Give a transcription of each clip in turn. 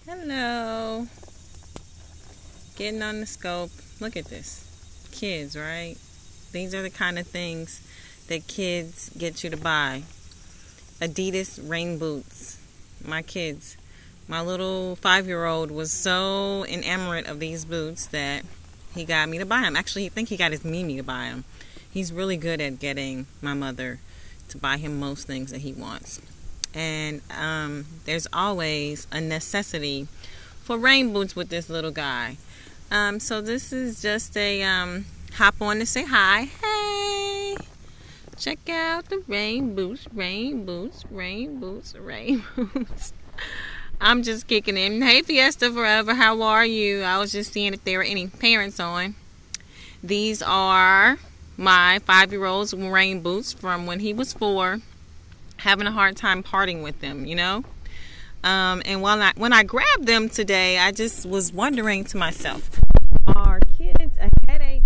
Hello. Getting on the scope. Look at this. Kids, right? These are the kind of things that kids get you to buy. Adidas rain boots. My kids. My little 5-year-old was so enamored of these boots that he got me to buy them. Actually, I think he got his Mimi to buy them. He's really good at getting my mother to buy him most things that he wants. And there's always a necessity for rain boots with this little guy. So this is just a hop on to say hi. Hey! Check out the rain boots, rain boots, rain boots, rain boots. I'm just kicking in. Hey, Fiesta Forever, how are you? I was just seeing if there were any parents on. These are my 5-year-old's rain boots from when he was 4. Having a hard time parting with them, you know. And when I grabbed them today, I just was wondering to myself, are kids a headache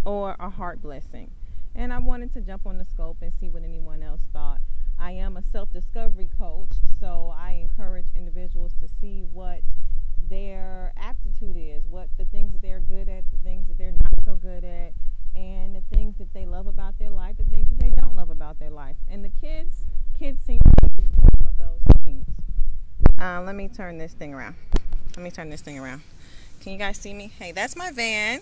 or a heart blessing? And I wanted to jump on the scope and see what anyone else thought. I am a self-discovery coach, so I encourage individuals to see what their aptitude is, what the things that they're good at, the things that they're not so good at, and the things that they love about their life, the things that they don't love about their life. And the kids seem to be one of those things. Let me turn this thing around. Can you guys see me? Hey, that's my van.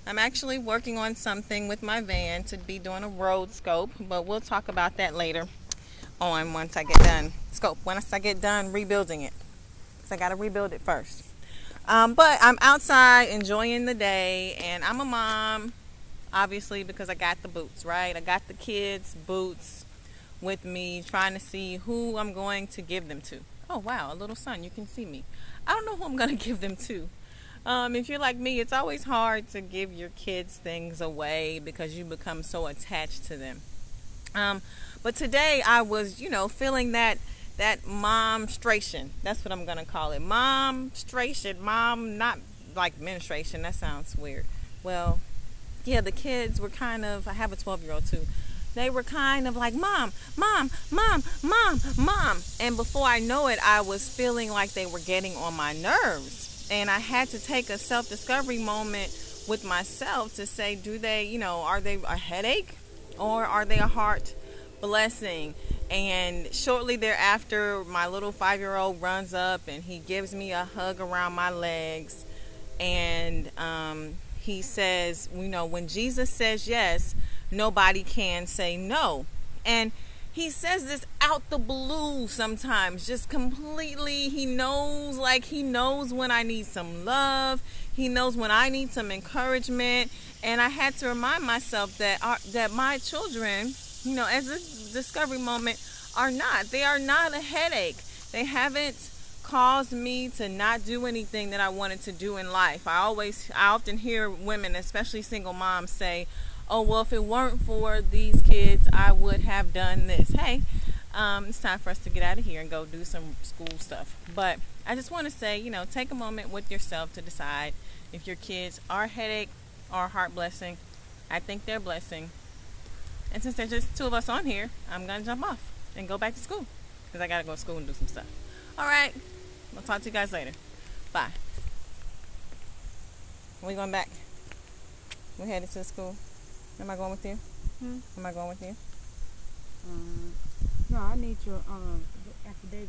I'm actually working on something with my van to be doing a road scope, but we'll talk about that later on once I get done rebuilding it. So I got to rebuild it first. But I'm outside enjoying the day, and I'm a mom, obviously, because I got the boots, right? I got the kids' boots with me, trying to see who I'm going to give them to. Oh, wow, a little son, you can see me. I don't know who I'm going to give them to. If you're like me, it's always hard to give your kids things away because you become so attached to them. But today I was, feeling that mom-stration. That's what I'm going to call it. Mom-stration. Mom, not like menstruation. That sounds weird. Well, yeah, the kids were kind of, I have a 12-year-old too. They were kind of like, mom, mom, mom, mom, mom. And before I know it, I was feeling like they were getting on my nerves. And I had to take a self-discovery moment with myself to say, do they, are they a headache or are they a heart blessing? And shortly thereafter, my little 5-year-old runs up and he gives me a hug around my legs. And he says, when Jesus says yes, nobody can say no. And he says this out the blue sometimes, just completely. He knows when I need some love. He knows when I need some encouragement. And I had to remind myself that my children, as a discovery moment, they are not a headache. They haven't caused me to not do anything that I wanted to do in life. I often hear women, especially single moms, say, oh, well, if it weren't for these kids, I would have done this. Hey, it's time for us to get out of here and go do some school stuff. But I just want to say, take a moment with yourself to decide if your kids are a headache or a heart blessing. I think they're a blessing. And since there's just 2 of us on here, I'm going to jump off and go back to school because I got to go to school and do some stuff. All right. I'll talk to you guys later. Bye. When we going back? We headed to school. Am I going with you? Am I going with you? No, I need your affidavit.